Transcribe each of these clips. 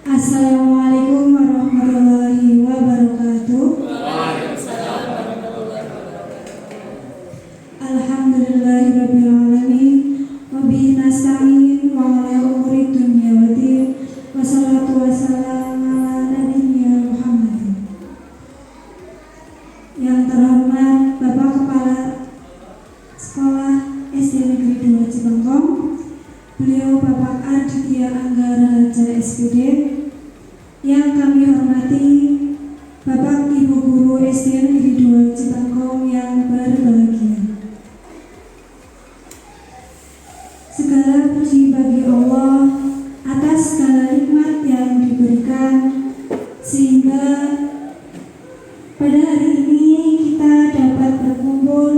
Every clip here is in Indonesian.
Assalamualaikum warahmatullahi wabarakatuh. Waalaikumsalam warahmatullahi wabarakatuh. Alhamdulillahirabbil alamin wa bihi nasta'in wa ala umuri dunya waddin wassalatu wassalamu ala nabiyyina Muhammadin. Yang terhormat Bapak Kepala Sekolah SD Negeri 2 Cibangkong, beliau Bapak Aditya Anggara Harja SPD. Yang kami hormati Bapak Ibu Guru SD Negeri 2 Cibangkong yang berbahagia. Segala puji bagi Allah atas segala nikmat yang diberikan, sehingga pada hari ini kita dapat berkumpul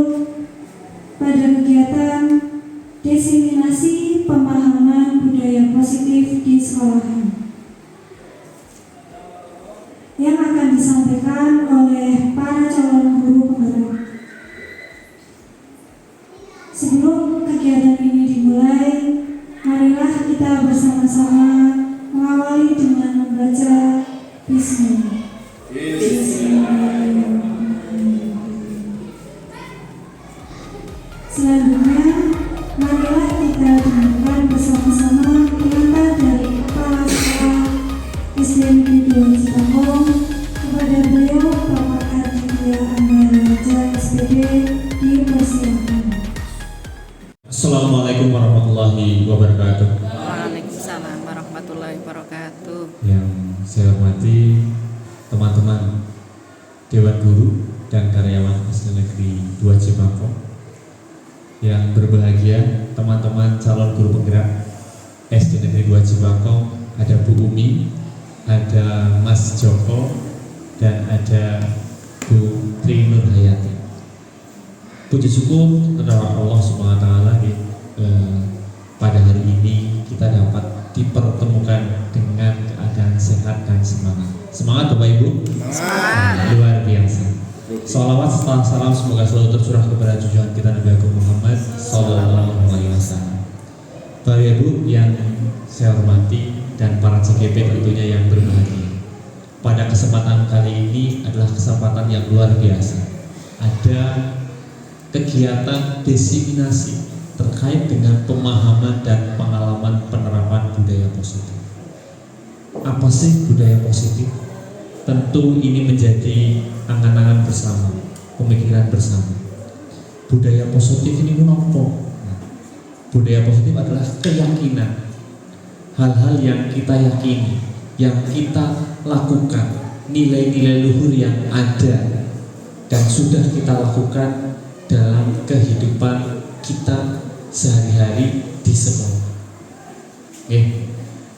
pada kegiatan diseminasi pemahaman budaya positif di sekolahan yang akan disampaikan oleh para calon guru penggerak. Sebelum kegiatan ini dimulai, marilah kita bersama-sama mengawali dengan membaca Bismillah. Selanjutnya, marilah kita dengarkan bersama-sama pengantar dari Kepala Sekolah SD Negeri 2 Cibangkong kepada beliau Bapak Aditya Anggara Harja SPD. Dipersilakan. Assalamualaikum warahmatullahi wabarakatuh. Waalaikumsalam warahmatullahi wabarakatuh. Yang saya hormati teman-teman Dewan Guru dan karyawan SD Negeri 2 Cibangkong, yang berbahagia teman-teman calon guru penggerak SD Negeri 2 Cibangkong, ada Bu Umi, ada Mas Joko, dan ada Bu Tri Nur Hayati. Puji syukur kepada Allah Subhanahu wa Ta'ala, pada hari ini kita dapat dipertemukan dengan keadaan sehat dan semangat. Semangat Bapak Ibu? Semangat. Luar biasa. Salawat serta salam semoga selalu tercurah kepada junjungan kita Nabi Agung Muhammad Sallallahu Alaihi Wasallam. Bapak Ibu yang saya hormati dan para CGP tentunya yang berbahagia, pada kesempatan kali ini adalah kesempatan yang luar biasa. Ada kegiatan diseminasi terkait dengan pemahaman dan pengalaman penerapan budaya positif. Apa sih budaya positif? Tentu ini menjadi angan-angan bersama, pemikiran bersama. Budaya positif ini menopang. Budaya positif adalah keyakinan, hal-hal yang kita yakini, yang kita lakukan, nilai-nilai luhur yang ada dan sudah kita lakukan dalam kehidupan kita sehari-hari di sekolah.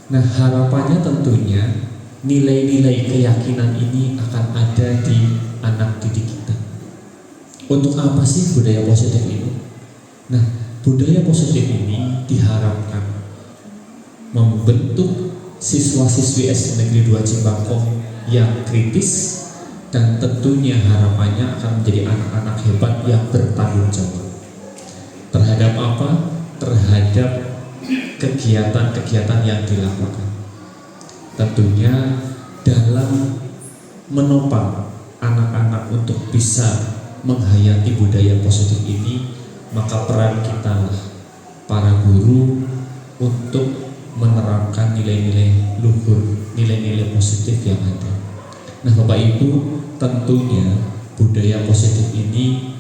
Nah, harapannya tentunya nilai-nilai keyakinan ini akan ada di anak didik kita. Untuk apa sih budaya positif ini? Nah, budaya positif ini diharapkan membentuk siswa-siswi SD Negeri 2 Cibangkong yang kritis, dan tentunya harapannya akan menjadi anak-anak hebat yang bertanggung jawab. Terhadap apa? Terhadap kegiatan-kegiatan yang dilakukan. Tentunya dalam menopang anak-anak untuk bisa menghayati budaya positif ini, maka peran kita para guru untuk menerapkan nilai-nilai luhur, nilai-nilai positif yang ada. Nah, Bapak Ibu, tentunya budaya positif ini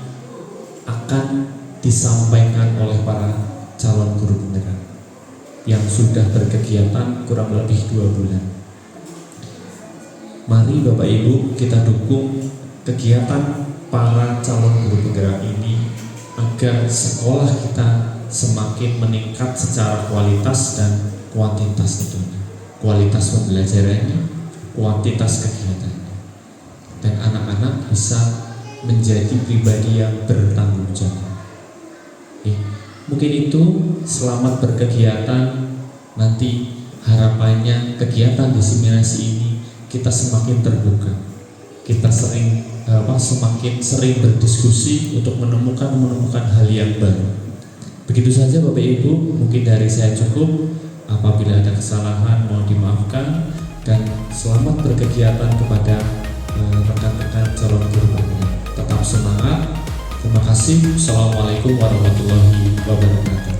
akan disampaikan oleh para calon guru penggerak yang sudah berkegiatan kurang lebih 2 bulan. Mari Bapak Ibu kita dukung kegiatan para calon guru penggerak ini agar sekolah kita semakin meningkat secara kualitas dan kuantitas tentunya. Kualitas pembelajarannya, kuantitas kegiatannya, dan anak-anak bisa menjadi pribadi yang bertanggung jawab. Mungkin itu, selamat berkegiatan. Nanti harapannya kegiatan diseminasi ini kita semakin terbuka, kita semakin sering berdiskusi untuk menemukan hal yang baru. Begitu saja Bapak Ibu, mungkin dari saya cukup. Apabila ada kesalahan mohon dimaafkan. dan selamat berkegiatan kepada rekan-rekan calon guru bangunan. Tetap semangat. Terima kasih. Assalamualaikum warahmatullahi wabarakatuh.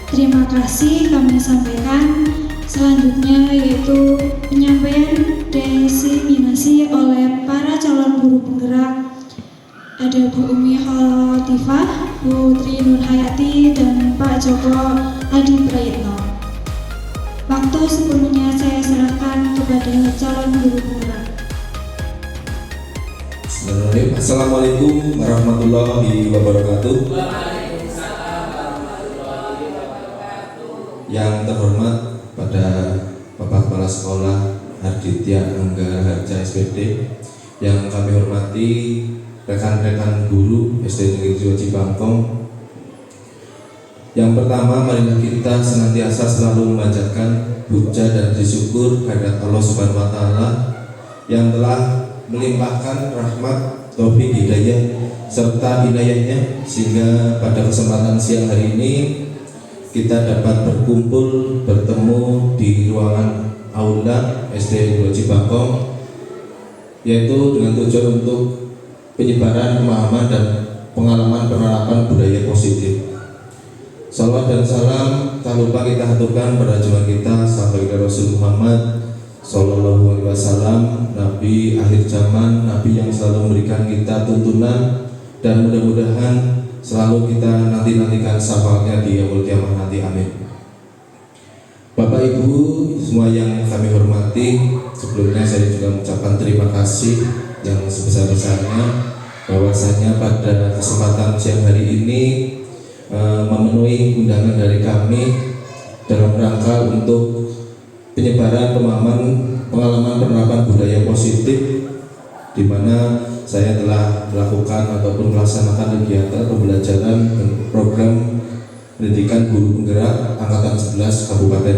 Terima kasih kami sampaikan. Selanjutnya yaitu penyampaian desiminasi oleh para calon guru penggerak. Ada Bu Umi Khotifah, Bu Tri Nur Hayati, dan Pak Joko Adi Prayitno. Waktu sepenuhnya saya serahkan kepada calon guru penggerak. Assalamualaikum warahmatullahi wabarakatuh. Yang terhormat pada Bapak Kepala Sekolah Arditya Anggara Harja SPD, yang kami hormati rekan-rekan guru SD Negeri 2 Cibangkong. Yang pertama, marilah kita senantiasa selalu memanjatkan puja dan bersyukur kehadirat Allah Subhanahu wa Ta'ala yang telah melimpahkan rahmat, taufik, hidayah serta inayahnya sehingga pada kesempatan siang hari ini kita dapat berkumpul bertemu di ruangan aula SD 2 Cibangkong, yaitu dengan tujuan untuk penyebaran pemahaman dan pengalaman penerapan budaya positif. Salawat dan salam tak lupa kita haturkan pada junjungan kita sampai kepada Rasul Muhammad Sallallahu Alaihi Wasallam, Nabi akhir zaman, Nabi yang selalu memberikan kita tuntunan, dan mudah-mudahan selalu kita nanti-nantikan syafaatnya di yaumul kiamah nanti, amin. Bapak Ibu semua yang kami hormati, sebelumnya saya juga mengucapkan terima kasih yang sebesar-besarnya bahwasanya pada kesempatan siang hari ini memenuhi undangan dari kami dalam rangka untuk penyebaran pengalaman penerapan budaya positif, di mana saya telah melakukan ataupun melaksanakan kegiatan pembelajaran program pendidikan guru penggerak angkatan 11 Kabupaten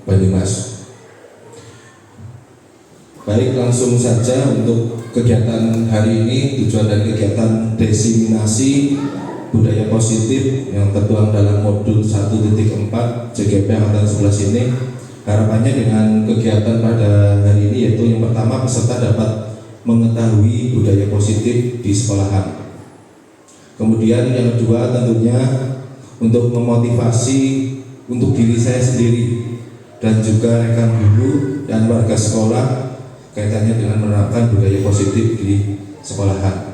Banyumas. Baik, langsung saja untuk kegiatan hari ini. Tujuan dari kegiatan desiminasi budaya positif yang tertuang dalam modul 1.4 JGP angkatan 11 ini, harapannya dengan kegiatan pada hari ini yaitu yang pertama, peserta dapat mengetahui budaya positif di sekolahan. Kemudian yang kedua tentunya untuk memotivasi untuk diri saya sendiri dan juga rekan guru dan warga sekolah kaitannya dengan menerapkan budaya positif di sekolahan.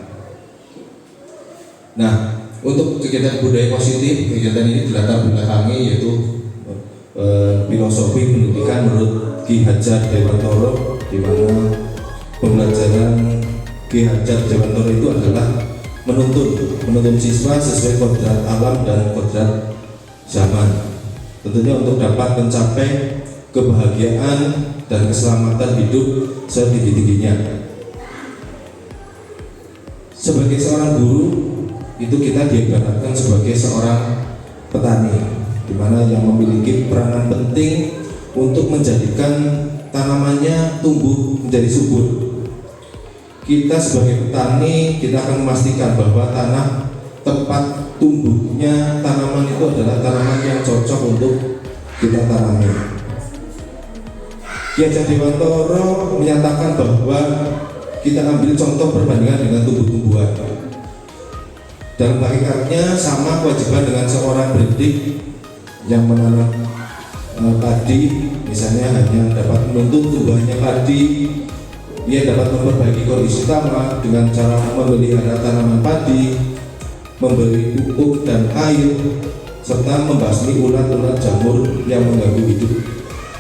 Nah, untuk kegiatan budaya positif, kegiatan ini dilatar belakangi yaitu filosofi pendidikan menurut Ki Hajar Dewantoro, di mana pembelajaran Ki Hajar Dewantoro itu adalah menuntun siswa sesuai kodrat alam dan kodrat zaman, tentunya untuk dapat mencapai kebahagiaan dan keselamatan hidup setinggi-tingginya. Sebagai seorang guru itu kita diibaratkan sebagai seorang petani, di mana yang memiliki peranan penting untuk menjadikan tanamannya tumbuh menjadi subur. Kita sebagai petani, kita akan memastikan bahwa tanah tempat tumbuhnya tanaman itu adalah tanaman yang cocok untuk kita tanami. Ki Hajar Dewantoro menyatakan bahwa kita ambil contoh perbandingan dengan tumbuh-tumbuhan. Dalam hakikatnya sama kewajiban dengan seorang pendidik yang menanam padi, misalnya hanya dapat menuntut tumbuhannya padi, dia dapat memperbaiki kondisi tanah dengan cara memelihara tanaman padi, memberi pupuk dan air, serta membasmi ulat-ulat jamur yang mengganggu hidup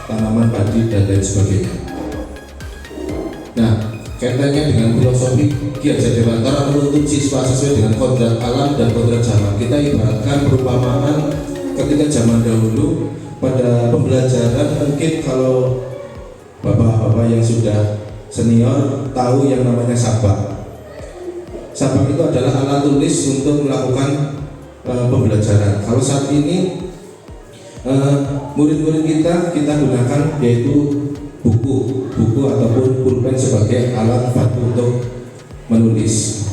tanaman padi dan lain sebagainya. Nah, kaitannya dengan filosofi Ki Hajar Dewantoro menuntut siswa sesuai dengan kodrat alam dan kodrat zaman. Kita ibaratkan perumpamaan ketika zaman dahulu pada pembelajaran, mungkin kalau bapak-bapak yang sudah senior tahu yang namanya sabak. Sabak itu adalah alat tulis untuk melakukan pembelajaran. Kalau saat ini murid-murid kita gunakan yaitu buku ataupun pulpen sebagai alat bantu untuk menulis.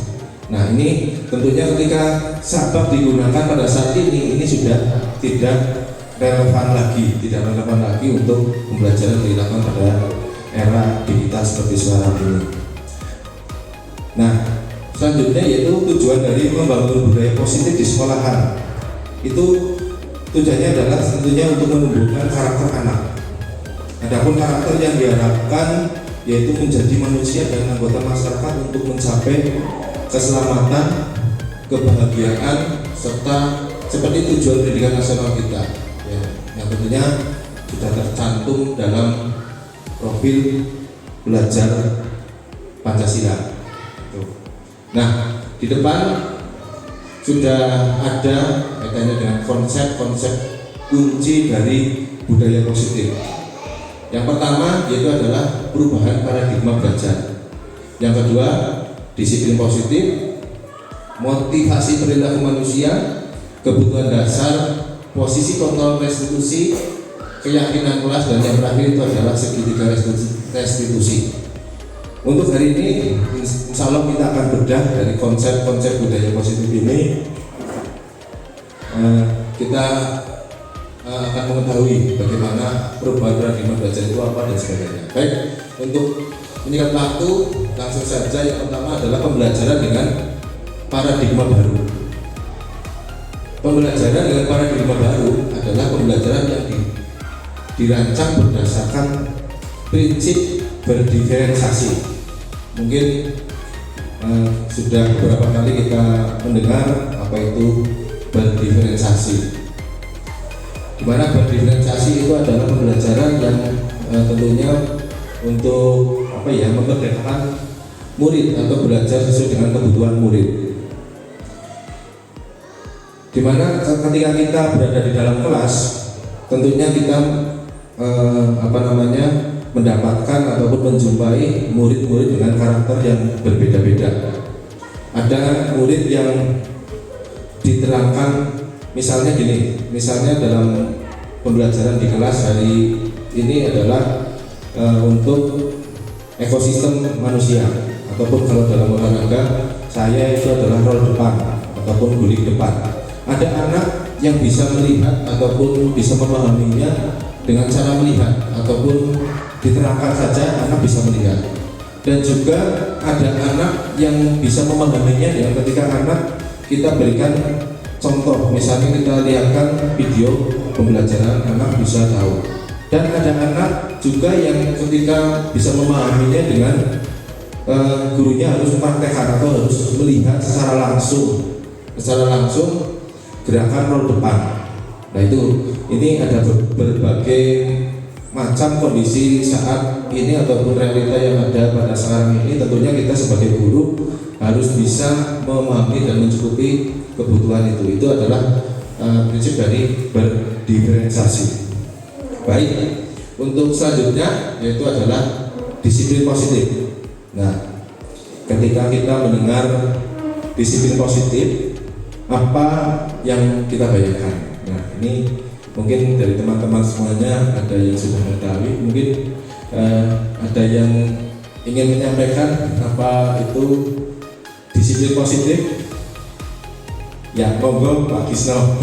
Nah, ini tentunya ketika sabak digunakan pada saat ini sudah tidak relevan lagi, tidak relevan lagi untuk pembelajaran dilakukan pada era digital seperti sekarang ini. Nah, selanjutnya yaitu tujuan dari membangun budaya positif di sekolahan. Itu tujuannya adalah tentunya untuk menumbuhkan karakter anak. Adapun karakter yang diharapkan yaitu menjadi manusia dan anggota masyarakat untuk mencapai keselamatan, kebahagiaan, serta seperti tujuan pendidikan nasional kita, ya, yang tentunya sudah tercantum dalam profil belajar Pancasila. Nah, di depan sudah ada kaitannya dengan konsep-konsep kunci dari budaya positif. Yang pertama yaitu adalah perubahan paradigma belajar. Yang kedua, disiplin positif, motivasi perilaku manusia, kebutuhan dasar, posisi kontrol restitusi, keyakinan kelas, dan yang terakhir itu adalah segitiga restitusi. Untuk hari ini, insya Allah kita akan bedah dari konsep-konsep budaya positif ini. Kita akan mengetahui bagaimana perubahan paradigma belajar itu apa dan sebagainya. Baik, untuk menyingkat waktu, langsung saja yang pertama adalah pembelajaran dengan paradigma baru. Pembelajaran dengan paradigma baru adalah pembelajaran yang dirancang berdasarkan prinsip berdiferensiasi. Mungkin sudah beberapa kali kita mendengar apa itu berdiferensiasi. Di mana berdiferensiasi itu adalah pembelajaran yang tentunya untuk memerdekakan murid atau belajar sesuai dengan kebutuhan murid. Di mana ketika kita berada di dalam kelas, tentunya kita mendapatkan ataupun menjumpai murid-murid dengan karakter yang berbeda-beda. Ada murid yang diterangkan, misalnya dalam pembelajaran di kelas hari ini adalah untuk ekosistem manusia, ataupun kalau dalam olahraga saya itu adalah roll depan ataupun guling depan. Ada anak yang bisa melihat ataupun bisa memahaminya dengan cara melihat ataupun diterangkan saja anak bisa melihat, dan juga ada anak yang bisa memahaminya dengan ketika anak kita berikan contoh, misalnya kita lihatkan video pembelajaran, anak bisa tahu. Dan ada anak juga yang ketika bisa memahaminya dengan gurunya harus mempraktekkan atau harus melihat secara langsung gerakan roll depan. Nah ini ada berbagai macam kondisi saat ini ataupun realita yang ada pada sekarang ini. Tentunya kita sebagai guru harus bisa memahami dan mencukupi kebutuhan itu. Itu adalah prinsip dari berdiferensiasi. Baik, untuk selanjutnya yaitu adalah disiplin positif. Nah, ketika kita mendengar disiplin positif, apa yang kita bayangkan? Nah, ini mungkin dari teman-teman semuanya ada yang sudah mengetahui, mungkin ada yang ingin menyampaikan apa itu disiplin positif. Ya, monggo Pak Kisno.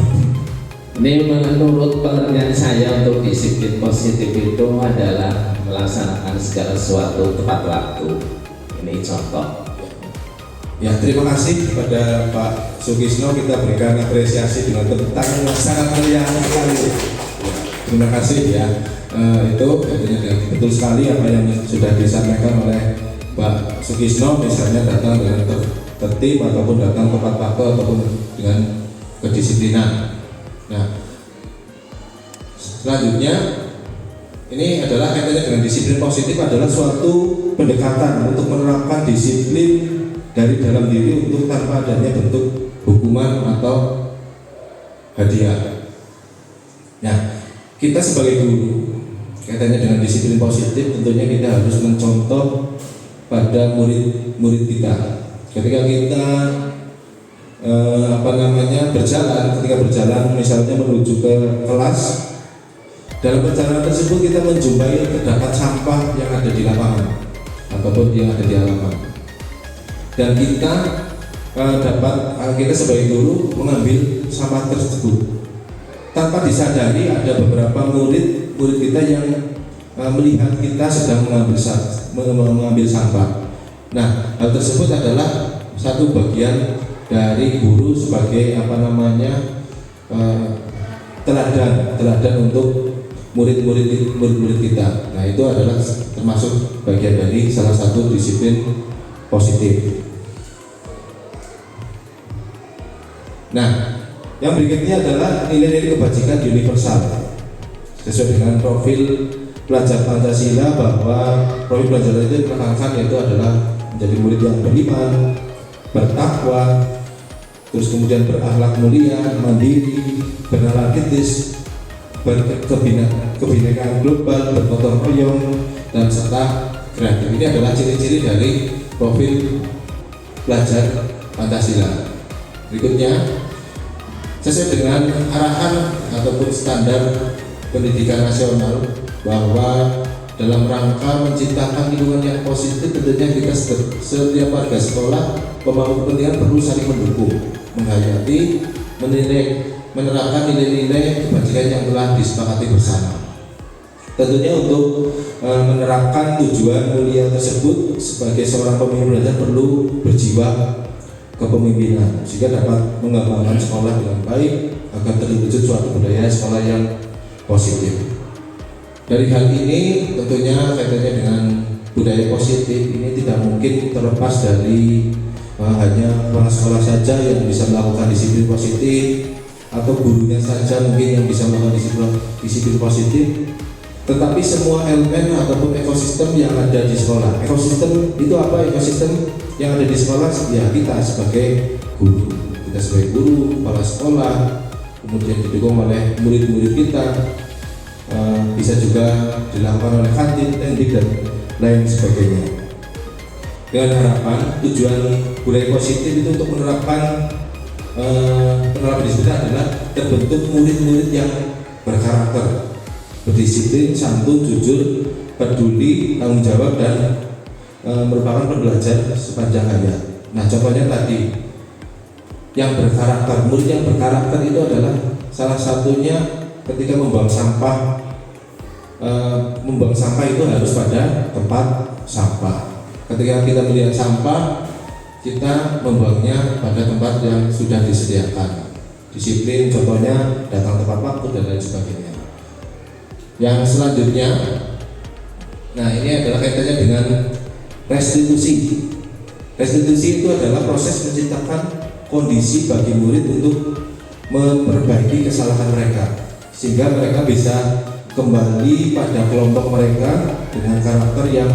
Ini menurut pengertian saya untuk disiplin positif itu adalah melaksanakan segala sesuatu tepat waktu. Ini contoh. Ya, terima kasih kepada Pak Sukisno, kita berikan apresiasi dengan tepuk tangan yang sangat meriah sekali. Ya, terima kasih ya. Itu betul sekali apa yang sudah disampaikan oleh Pak Sukisno, misalnya datang dengan tertib ataupun datang tepat waktu ataupun dengan kedisiplinan. Nah, selanjutnya ini adalah kaitannya dengan disiplin positif adalah suatu pendekatan untuk menerapkan disiplin dari dalam diri untuk tanpa adanya bentuk hukuman atau hadiah. Nah, kita sebagai guru kaitannya dengan disiplin positif tentunya kita harus mencontoh pada murid-murid kita. Ketika kita ketika berjalan misalnya menuju ke kelas, dalam perjalanan tersebut kita menjumpai terdapat sampah yang ada di lapangan ataupun yang ada di halaman, dan kita sebagai guru mengambil sampah tersebut. tanpa disadari ada beberapa murid kita yang melihat kita sedang mengambil sampah. Nah, hal tersebut adalah satu bagian dari guru sebagai teladan untuk murid-murid kita. Nah, itu adalah termasuk bagian dari salah satu disiplin positif. Nah, yang berikutnya adalah nilai-nilai kebajikan universal. Sesuai dengan profil pelajar Pancasila, bahwa profil pelajar itu menekankan yaitu adalah menjadi murid yang beriman, bertakwa, terus kemudian berakhlak mulia, mandiri, bernalar kritis, kebinekaan global, bergotong royong, dan serta kreatif. Ini adalah ciri-ciri dari profil pelajar Pancasila. Berikutnya, sesuai dengan arahan ataupun standar pendidikan nasional, bahwa dalam rangka menciptakan lingkungan yang positif, tentunya kita setiap warga sekolah pemangku kepentingan perlu saling mendukung, menghayati, menerapkan nilai-nilai kebajikan yang telah disepakati bersama. Tentunya untuk menerapkan tujuan mulia tersebut, sebagai seorang pemimpin belajar perlu berjiwa kepemimpinan sehingga dapat mengembangkan sekolah dengan baik agar terwujud suatu budaya sekolah yang positif. Dari hal ini tentunya kaitannya dengan budaya positif ini tidak mungkin terlepas dari hanya kepala sekolah saja yang bisa melakukan disiplin positif, atau gurunya saja mungkin yang bisa melakukan disiplin positif, tetapi semua elemen ataupun ekosistem yang ada di sekolah. Ekosistem itu apa? Ekosistem yang ada di sekolah ya kita sebagai guru, kepala sekolah, kemudian didukung oleh murid-murid kita, bisa juga dilakukan oleh kantin, tendik, dan lain sebagainya. Dengan harapan tujuan budaya positif itu untuk menerapkan disiplin adalah terbentuk murid-murid yang berkarakter, berdisiplin, santun, jujur, peduli, tanggung jawab, dan merupakan pembelajar sepanjang hayat. Nah, contohnya tadi yang berkarakter, murid yang berkarakter itu adalah salah satunya ketika membuang sampah. Membuang sampah itu harus pada tempat sampah. Ketika kita melihat sampah, kita membuangnya pada tempat yang sudah disediakan. Disiplin, contohnya datang tepat waktu dan lain sebagainya. Yang selanjutnya, nah ini adalah kaitannya dengan restitusi. Restitusi itu adalah proses menciptakan kondisi bagi murid untuk memperbaiki kesalahan mereka, sehingga mereka bisa kembali pada kelompok mereka dengan karakter yang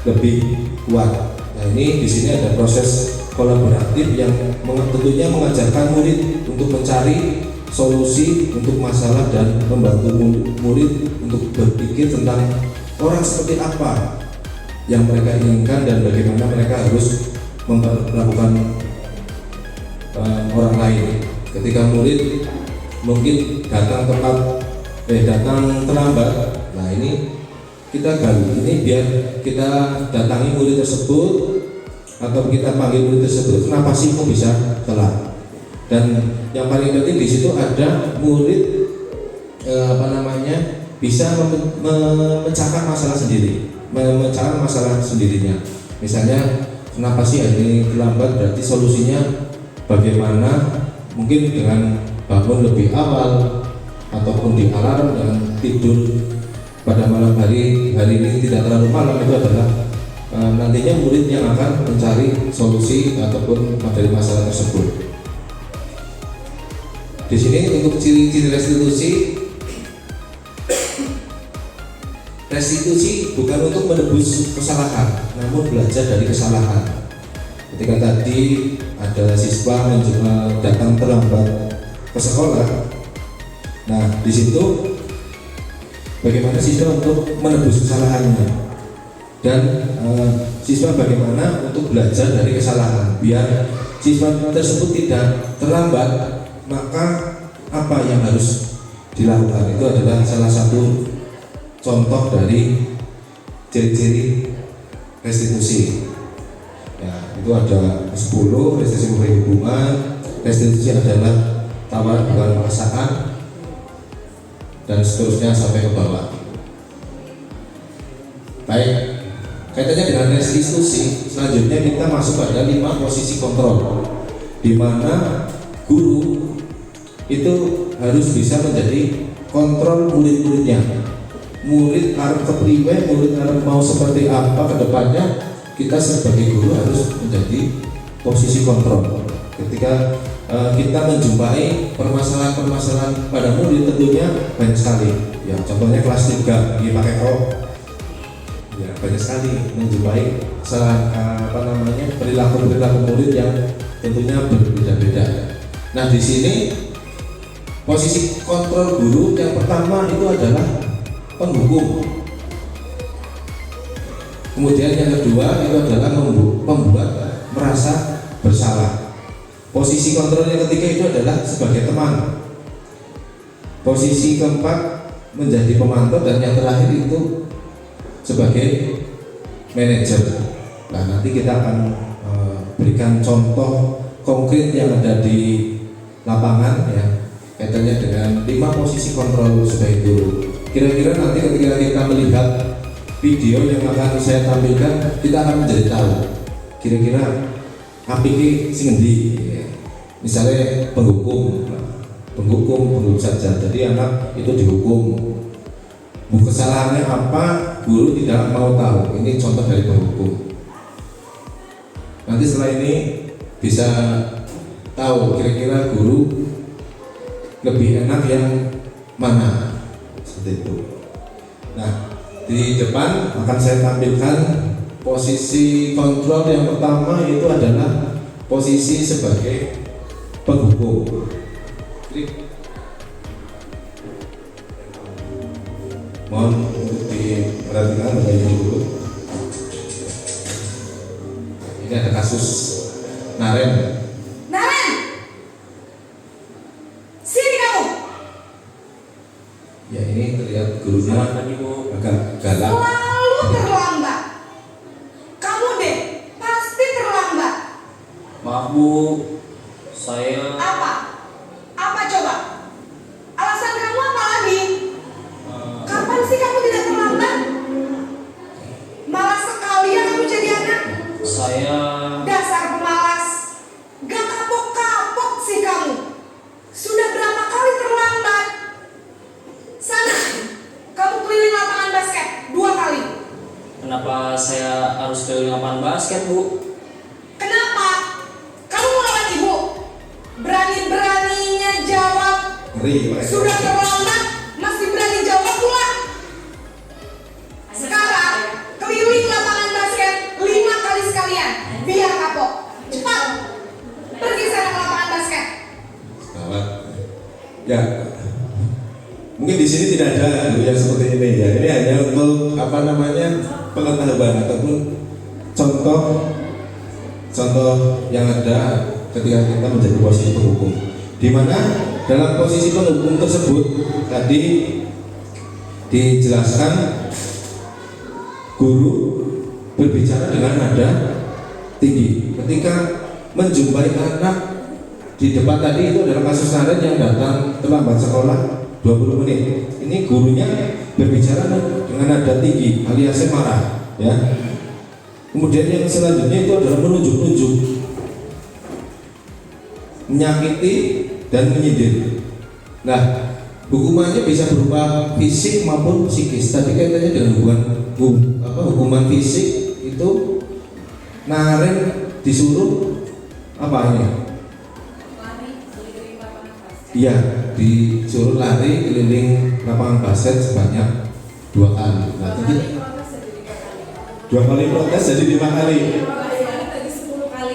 lebih kuat. Nah, ini di sini ada proses kolaboratif yang tentunya mengajarkan murid untuk mencari solusi untuk masalah dan membantu murid untuk berpikir tentang orang seperti apa yang mereka inginkan dan bagaimana mereka harus memperlakukan orang lain. Ketika murid mungkin datang terlambat, nah ini kita gali, ini biar kita datangi murid tersebut atau kita panggil murid tersebut, kenapa sih kok bisa telat? Dan yang paling penting di situ ada murid bisa memecahkan masalah sendirinya. Misalnya, kenapa sih ini terlambat? Berarti solusinya bagaimana? Mungkin dengan bangun lebih awal, ataupun di alarm dan tidur pada malam hari ini tidak terlalu malam. Itu adalah nantinya murid yang akan mencari solusi ataupun materi masalah tersebut. Di sini untuk ciri-ciri restitusi bukan untuk menebus kesalahan, namun belajar dari kesalahan. Ketika tadi ada siswa datang terlambat ke sekolah, nah di situ bagaimana siswa untuk menebus kesalahannya, dan siswa bagaimana untuk belajar dari kesalahan biar siswa tersebut tidak terlambat. Maka apa yang harus dilakukan? Itu adalah salah satu contoh dari ciri-ciri restitusi. Ya, itu ada 10. Restitusi memberi hubungan. Restitusi adalah tawaran bukan paksaan. dan seterusnya sampai ke bawah. Baik, kaitannya dengan restitusi, selanjutnya kita masuk pada 5 posisi kontrol, di mana guru itu harus bisa menjadi kontrol murid-muridnya. Murid arep kepriwe, murid arep mau seperti apa ke depannya, kita sebagai guru harus menjadi posisi kontrol. Ketika kita menjumpai permasalahan-permasalahan pada murid, tentunya banyak sekali. Ya, contohnya kelas 3 dia pakai rok. Ya, banyak sekali menjumpai perilaku murid yang tentunya berbeda-beda. Nah, di sini posisi kontrol guru yang pertama itu adalah penghukum. Kemudian yang kedua itu adalah membuat merasa bersalah. Posisi kontrol yang ketiga itu adalah sebagai teman. Posisi keempat menjadi pemantau, dan yang terakhir itu sebagai manajer. Nah, nanti kita akan berikan contoh konkret yang ada di lapangan ya, kaitannya dengan 5 posisi kontrol sebagai guru. Kira-kira nanti ketika kita melihat video yang akan saya tampilkan, kita akan menjadi tahu kira-kira apiki sing endi. Misalnya penghukum saja. Jadi anak itu dihukum. Kesalahannya apa, guru tidak mau tahu. Ini contoh dari penghukum. Nanti setelah ini bisa tahu kira-kira guru lebih enak yang mana, seperti itu. Nah, di depan akan saya tampilkan posisi kontrol yang pertama, itu adalah posisi sebagai penghukum. Mohon untuk diperhatikan Bapak Ibu guru. Ini ada kasus Naren. Naren, sini kamu. Ya, ini terlihat gurunya agak galak. Selalu terlambat. Kamu deh pasti terlambat. Maaf Bu, saya Apa? Apa coba? Alasan kamu apa lagi? Kapan sih kamu tidak terlambat? Malas sekali ya kamu jadi anak. saya Dasar pemalas. Gak kapok-kapok sih kamu. Sudah berapa kali terlambat? Sana, kamu keliling lapangan basket 2 kali. kenapa saya harus keliling lapangan basket Bu? Kenapa? Kamu mau lawan ibu? Berani-beraninya jawab. Ngeri, Pak. Sudah terlambat, masih berani jawab pula. Sekarang, keliling lapangan basket 5 kali sekalian. Biar kapok. Cepat. Pergi sana ke lapangan basket. Gawat. Ya, mungkin di sini tidak ada guru yang seperti ini ya. Ini hanya untuk pengetahuan ataupun contoh yang ada ketika kita menjadi posisi penghukum. Di mana dalam posisi penghukum tersebut tadi dijelaskan guru berbicara dengan nada tinggi. Ketika menjumpai anak di depan tadi, itu adalah kasus Naren yang datang terlambat sekolah 20 menit. Ini gurunya berbicara dengan nada tinggi alias marah ya. Kemudian yang selanjutnya itu adalah menunjuk-nunjuk, menyakiti dan menyindir. Nah, hukumannya bisa berupa fisik maupun psikis. Tadi kaitannya dengan hukuman fisik itu Naren disuruh apa ini? Iya, disuruh lari keliling lapangan basket sebanyak 2 kali. Nah, jadi 2 kali protes jadi 5 kali.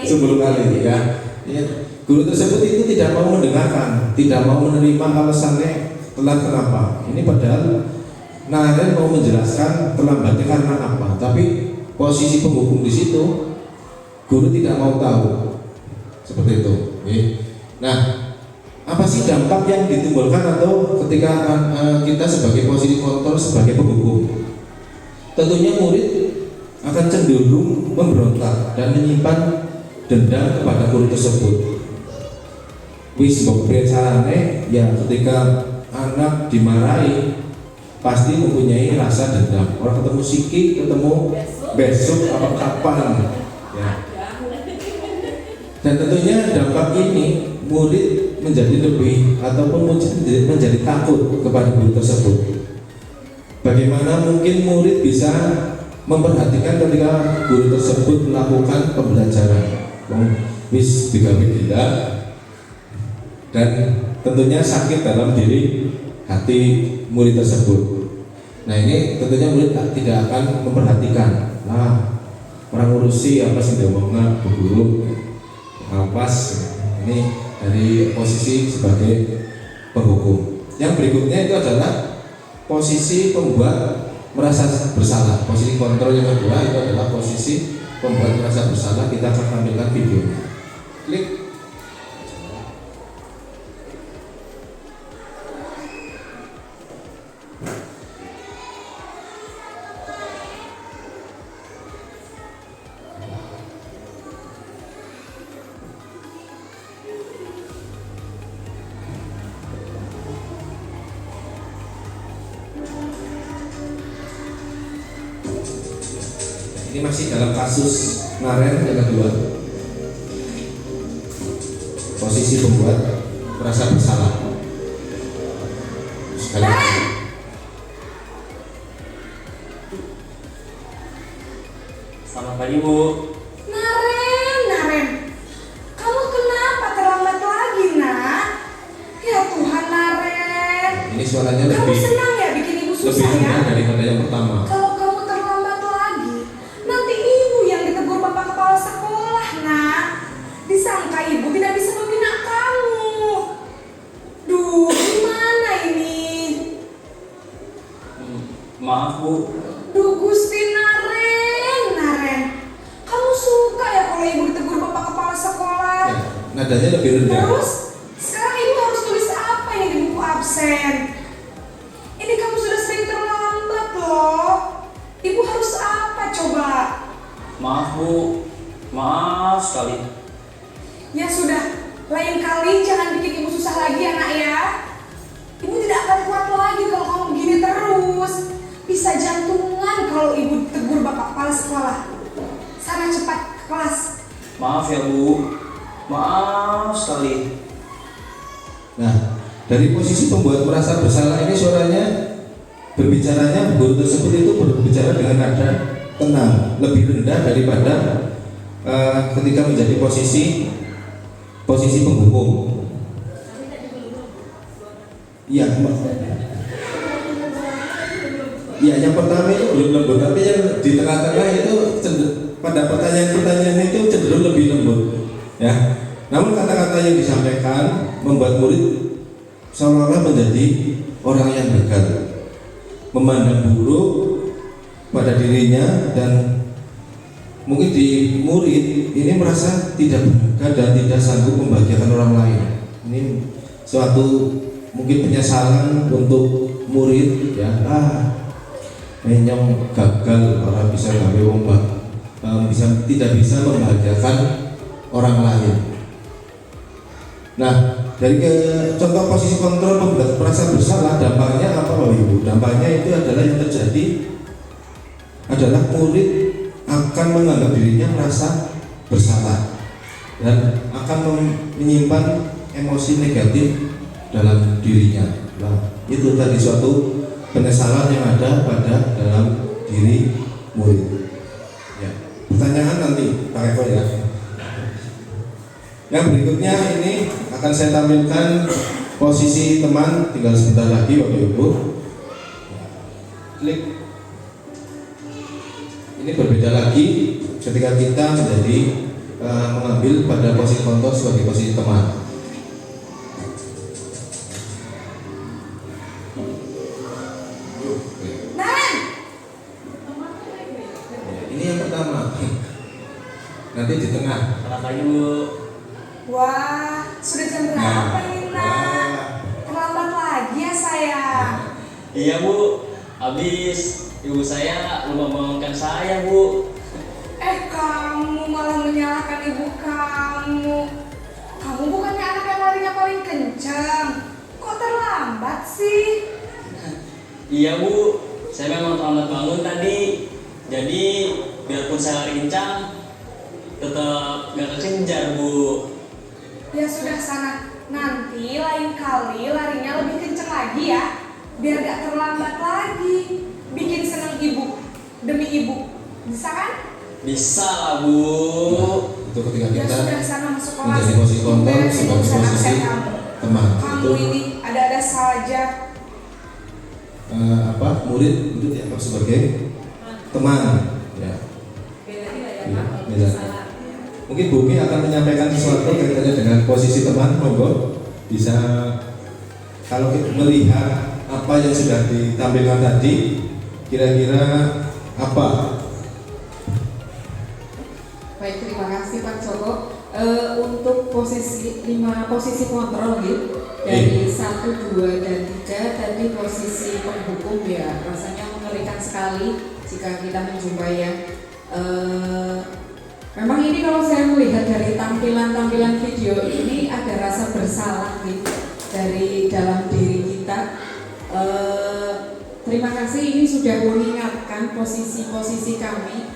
10 kali ya. Ya. Guru tersebut itu tidak mau mendengarkan, tidak mau menerima alasannya telat kenapa. Ini padahal Naren mau menjelaskan terlambatnya karena apa, tapi posisi penghukum di situ guru tidak mau tahu. Seperti itu. Nah, apa sih dampak yang ditimbulkan atau ketika kita sebagai posisi kontrol sebagai penghukum? Tentunya murid akan cenderung memberontak dan menyimpan dendam kepada guru tersebut. Wis mbok sarane ya, ketika anak dimarahi pasti mempunyai rasa dendam. Orang ketemu sikit, ketemu besok apa kapan ya. Dan tentunya dampak ini murid menjadi lebih ataupun menjadi takut kepada guru tersebut. Bagaimana mungkin murid bisa memperhatikan ketika guru tersebut melakukan pembelajaran wis digawe gila, dan tentunya sakit dalam diri hati murid tersebut. Nah ini tentunya murid tidak akan memperhatikan, orang ngurusi apa sih ngomongnya bu guru awas. Ini dari posisi sebagai penghukum. Yang berikutnya itu adalah posisi pembuat merasa bersalah. Posisi kontrol yang kedua itu adalah posisi pembuat merasa bersalah. Kita akan tampilkan videonya. Klik. Ini masih dalam kasus Naren yang kedua. Posisi pembuat merasa bersalah. Sekali lagi. Selamat pagi Bu. Naren, kamu kenapa terlambat lagi, nak? Ya Tuhan, Naren. Ini suaranya Kamu lebih senang ya bikin ibu lebih susah ya? rendah daripada yang pertama. Kalau kamu terlambat lagi, nanti ibu yang ditegur bapak kepala sekolah, nak. Disangka ibu tidak bisa membina kamu. Duh, gimana ini? Maaf Bu. Duh, Gusti Naren. Kamu suka ya kalau ibu ditegur bapak kepala sekolah? Ya, nadanya lebih rendah. Terus, sekarang ibu harus tulis apa ini di buku absen? Ini kamu sudah sering terlambat loh. Ibu harus apa coba? Maaf Bu. Maaf sekali. Ya sudah, lain kali jangan bikin ibu susah lagi ya nak ya. Ibu tidak akan kuat lagi kalau kamu begini terus. Bisa jantungan kalau ibu tegur bapak kepala sekolah. Sana cepat ke kelas. Maaf ya Bu. Maaf sekali. Nah, dari posisi pembuat merasa bersalah ini suaranya berbicaranya guru tersebut itu berbicara dengan nada tenang, lebih rendah daripada ketika menjadi posisi penghukum. Iya, iya, yang pertama itu belum lembut, tapi yang di tengah-tengah itu pada pertanyaan-pertanyaan itu cenderung lebih lembut, ya. Namun kata-kata yang disampaikan membuat murid seolah-olah menjadi orang yang gagal, memandang buruk pada dirinya, dan mungkin di murid ini merasa tidak berharga dan tidak sanggup membahagiakan orang lain. Ini suatu mungkin penyesalan untuk murid, ya. Menyong gagal, orang bisa gawe wong tidak bisa membahagiakan orang lain. Nah, dari contoh posisi kontrol pembuat merasa bersalah, dampaknya apa Bapak Ibu? Dampaknya itu adalah yang terjadi adalah murid akan menganggap dirinya merasa bersalah dan akan menyimpan emosi negatif dalam dirinya. Nah, itu tadi suatu penyesalan yang ada pada dalam diri murid. Ya. Pertanyaan nanti Pak Eko ya. Yang berikutnya ini akan saya tampilkan posisi teman, tinggal sebentar lagi Bapak Ibu. Klik. Ini berbeda lagi ketika kita menjadi mengambil pada posisi kontrol sebagai posisi teman. Ini yang pertama. Nanti di tengah. Selamat pagi Bu. Wah, sudah jam berapa ini nak? Terlambat lagi ya saya. Iya Bu. Habis ibu saya lupa membangunkan saya Bu. Kamu malah menyalahkan ibu kamu. Kamu bukannya anak yang larinya paling kencang. Kok terlambat sih? Iya Bu, saya memang terlambat bangun tadi. Jadi biarpun saya lari kencang, tetap gak kekejar Bu. Ya sudah sana, nanti lain kali larinya lebih kenceng lagi ya, biar gak terlambat lagi. Bikin seneng ibu, demi ibu, bisa kan? Bisa lah Bu. Itu ketika Ya kita sudah sana masuk kelas. menjadi posisi kontrol Beresin sebagai urusan posisi absen kamu. teman. Kamu Itu ini ada-ada saja. murid itu dianggap sebagai teman. Ya. Beda. Mungkin Bu Mi akan menyampaikan sesuatu kaitannya dengan posisi teman, monggo bisa kalau kita melihat apa yang sudah ditampilkan tadi, kira-kira apa? Baik, terima kasih Pak Joko. Untuk posisi 5 posisi kontrol gitu dari 1, 2, dan 3 tadi posisi penghukum ya rasanya mengerikan sekali jika kita menjumpai ya. Memang ini kalau saya melihat dari tampilan video ini ada rasa bersalah gitu dari dalam diri kita. Terima kasih ini sudah mengingatkan posisi-posisi kami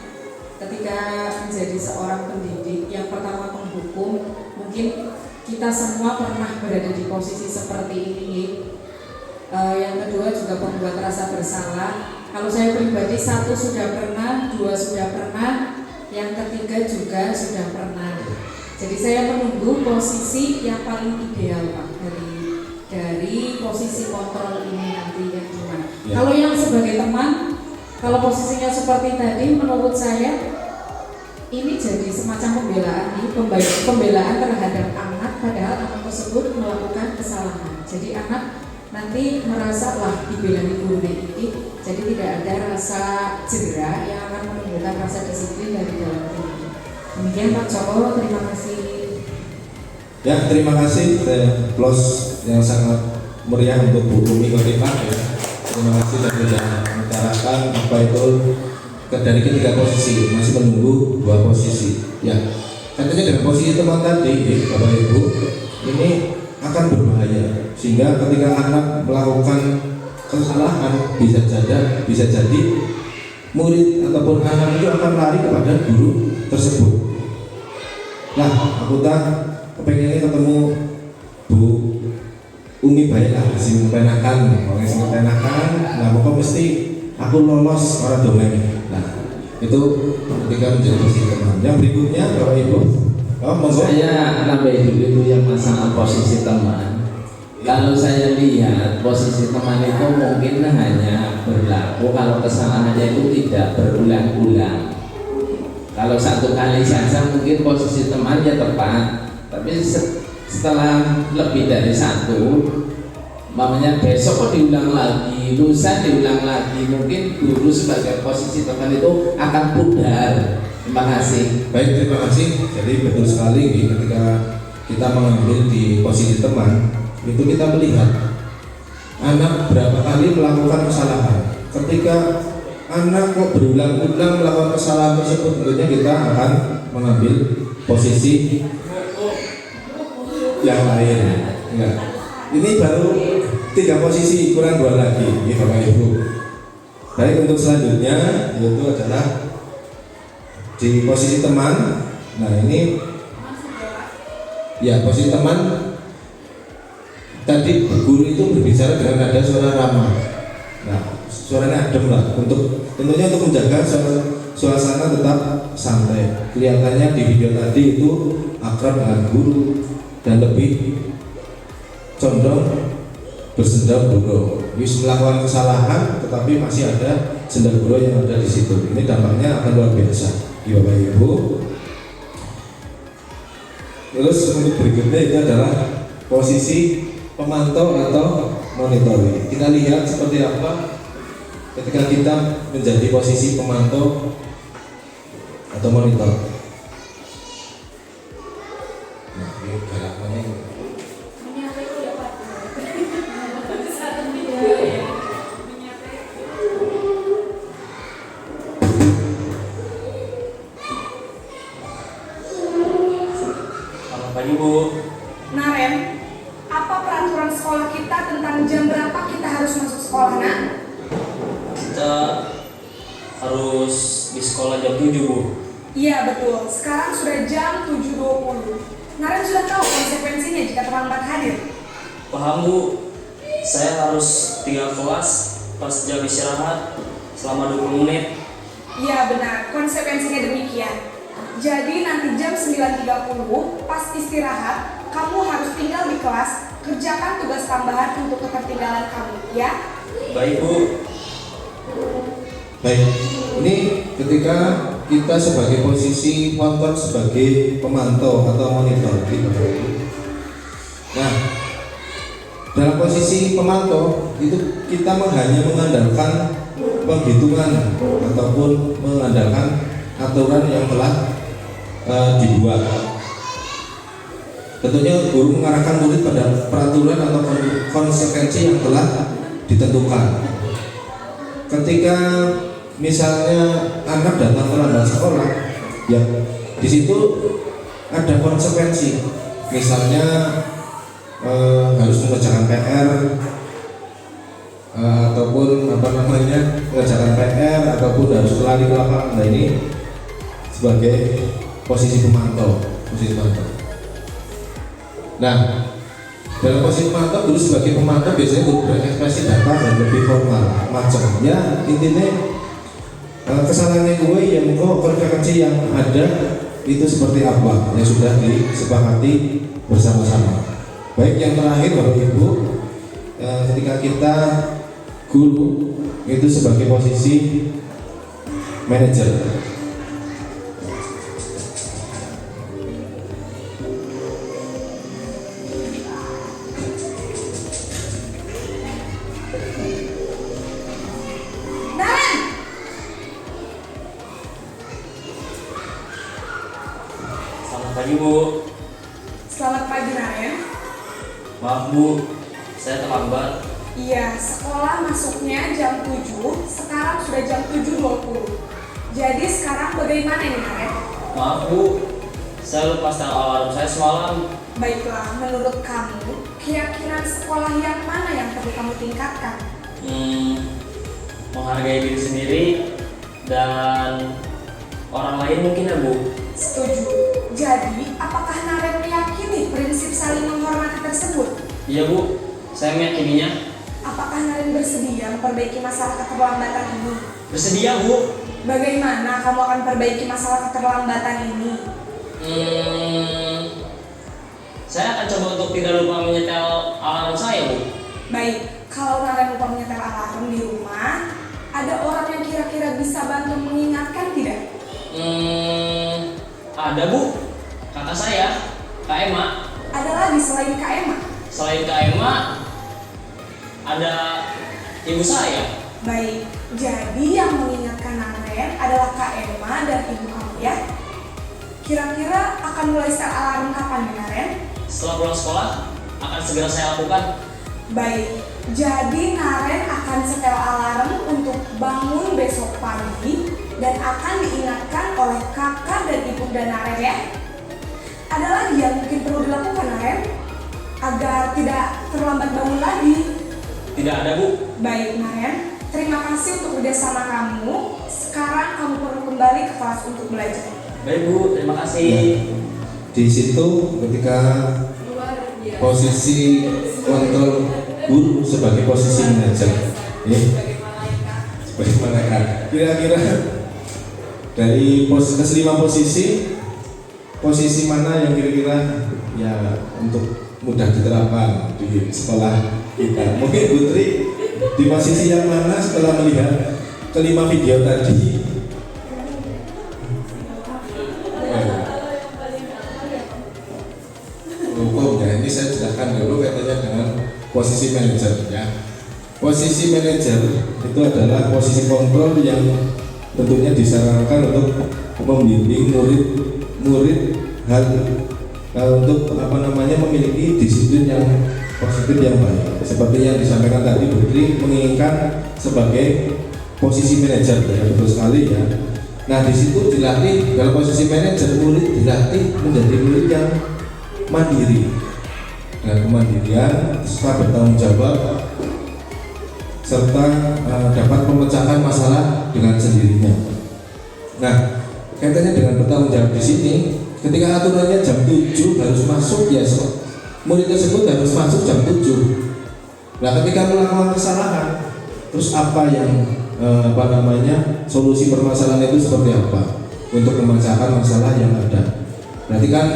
ketika menjadi seorang pendidik. Yang pertama penghukum, mungkin kita semua pernah berada di posisi seperti ini. Yang kedua juga membuat rasa bersalah. Kalau saya pribadi 1 sudah pernah, 2 sudah pernah, yang ketiga juga sudah pernah. Jadi saya menunggu posisi yang paling ideal Pak dari posisi kontrol ini nanti yang gimana. Ya. Kalau yang sebagai teman, kalau posisinya seperti tadi, menurut saya ini jadi semacam pembelaan terhadap anak, padahal anak tersebut melakukan kesalahan. Jadi anak nanti merasa lah dibela gurunya ini, jadi tidak ada rasa jera yang akan menimbulkan rasa disiplin dari dalam diri. Demikian Pak Joko, terima kasih. Ya, terima kasih plus yang sangat meriah untuk Bu Umi Khotifah ya. Terima kasih sudah menceritakan apa itu dari ketiga posisi, masih menunggu 2 posisi. Ya, katanya dengan posisi teman tadi, Bapak Ibu, ini akan berbahaya sehingga ketika anak melakukan kesalahan bisa jadi murid ataupun anak itu akan lari kepada guru tersebut. Nah, aku kepengennya ketemu Bu Umi baik lah, si mempenakan, orang yang mempenakan. Nah, pokoknya mesti aku lolos orang dongeng. Nah, itu ketika menjadi posisi teman. Yang berikutnya, Bapak Ibu, saya nambahin dulu itu yang masalah posisi teman. Kalau saya lihat posisi teman itu mungkin hanya berlaku kalau kesalahannya itu tidak berulang-ulang. Kalau 1 kali saja mungkin posisi teman ya tepat, tapi setelah lebih dari 1, mamanya besok kok diulang lagi, lusa diulang lagi, mungkin guru sebagai posisi teman itu akan pudar. Terima kasih. Baik, terima kasih. Jadi betul sekali ketika kita mengambil di posisi teman, itu kita melihat anak berapa kali melakukan kesalahan. Ketika anak kok berulang-ulang melakukan kesalahan tersebut, tentunya kita akan mengambil posisi yang lain. Enggak. Ini baru 3 posisi, kurang 2 lagi, ya Bapak Ibu. Baik, untuk selanjutnya yaitu adalah di posisi teman. Nah, ini ya posisi teman. Tadi guru itu berbicara dengan nada suara ramah. Nah, suaranya adem lah, tentunya untuk menjaga suasana tetap santai. Kelihatannya di video tadi itu akrab dengan guru dan lebih condong bersendaguro. Wis melakukan kesalahan, tetapi masih ada sendaguro yang ada di situ. Ini dampaknya akan luar biasa, Bapak Ibu. Terus untuk berikutnya itu adalah posisi pemantau atau monitoring. Kita lihat seperti apa ketika kita menjadi posisi pemantau atau monitor. Nah, ini gerakannya ini. Selamat pagi Bu. Nah Ren, apa peraturan sekolah kita tentang harus di sekolah jam 7, Bu. Iya betul, sekarang sudah jam 7.20. Naren sudah tahu konsekuensinya jika terlambat hadir. Paham, Bu. Saya harus tinggal kelas pas jam istirahat selama 20 menit. Iya benar, konsekuensinya demikian. Jadi nanti jam 9.30 pas istirahat, kamu harus tinggal di kelas, kerjakan tugas tambahan untuk ketertinggalan kamu, ya? Baik, Bu. Baik, ini ketika kita sebagai posisi penonton, sebagai pemantau atau monitor gitu. Nah, dalam posisi pemantau itu kita hanya mengandalkan penghitungan ataupun mengandalkan aturan yang telah dibuat. Tentunya guru mengarahkan murid pada peraturan atau konsekuensi yang telah ditentukan. Ketika misalnya anak datang terlambat sekolah, ya di situ ada konsekuensi. Misalnya harus mengerjakan PR ataupun mengerjakan PR ataupun harus lari ke lapangan. Nah, ini sebagai posisi pemantau. Nah, dalam posisi pemantau, guru sebagai pemantau biasanya guru berekspresi data dan lebih formal macam. Ya intinya kesalahan gue yang konsekuensi yang ada itu seperti apa yang sudah disepakati bersama-sama. Baik, yang terakhir Bapak Ibu, ketika kita guru itu sebagai posisi manajer. Selamat pagi, Bu. Selamat pagi, Naren. Maaf, Bu. Saya terlambat. Iya, sekolah masuknya jam 7, sekarang sudah jam 7.20. Jadi sekarang bagaimana ini, Naren? Maaf, Bu. Saya lupa setel alarm saya semalam. Baiklah, menurut kamu, keyakinan sekolah yang mana yang perlu kamu tingkatkan? Menghargai diri sendiri dan orang lain mungkin, ya, Bu. Setuju. Jadi, apakah Naren meyakini prinsip saling menghormati tersebut? Iya, Bu. Saya meyakininya. Apakah Naren bersedia memperbaiki masalah keterlambatan ini? Bersedia, Bu. Bagaimana kamu akan perbaiki masalah keterlambatan ini? Saya akan coba untuk tidak lupa menyetel alarm saya, Bu. Baik, kalau Naren lupa menyetel alarm di rumah, ada orang yang kira-kira bisa bantu mengingatkan tidak? Ada, Bu. Kakak saya, Kak Emma. Ada lagi selain Kak Emma? Selain Kak Emma, ada ibu saya. Baik, jadi yang mengingatkan Naren adalah Kak Emma dan ibu kamu, ya? Kira-kira akan mulai setel alarm kapan ya, Naren? Setelah pulang sekolah, akan segera saya lakukan. Baik, jadi Naren akan setel alarm untuk bangun besok pagi dan akan diingatkan oleh kakak dan ibunda Naren, ya? Ada lagi yang mungkin perlu dilakukan, Naren, agar tidak terlambat bangun lagi? Tidak ada, Bu. Baik, Naren, terima kasih untuk kerjasama kamu. Sekarang kamu perlu kembali ke kelas untuk belajar. Baik, Bu. Terima kasih. Di situ ketika posisi kontrol guru sebagai posisi manajer, ya, sebagai malaikat. Kira-kira dari keselima posisi mana yang kira-kira ya untuk mudah diterapkan di sekolah kita? Mungkin Putri di posisi yang mana setelah melihat kelima video tadi? Hukum ya, ini saya jelaskan dulu katanya dengan posisi manajer, ya. Posisi manajer itu adalah posisi kontrol yang tentunya disarankan untuk membimbing murid untuk memiliki disiplin yang positif yang baik. Seperti yang disampaikan tadi, Putri menginginkan sebagai posisi manajer, ya, betul sekali, ya. Nah, di situ dilatih dalam posisi manajer, murid dilatih menjadi murid yang mandiri dengan kemandirian serta bertanggung jawab serta dapat memecahkan masalah dengan sendirinya. Nah, kaitannya dengan bertanggung jawab di sini, ketika aturannya jam 7 harus masuk, ya murid tersebut harus masuk jam 7. Nah, ketika melakukan kesalahan, terus apa yang solusi permasalahan itu seperti apa untuk memecahkan masalah yang ada? Berarti kan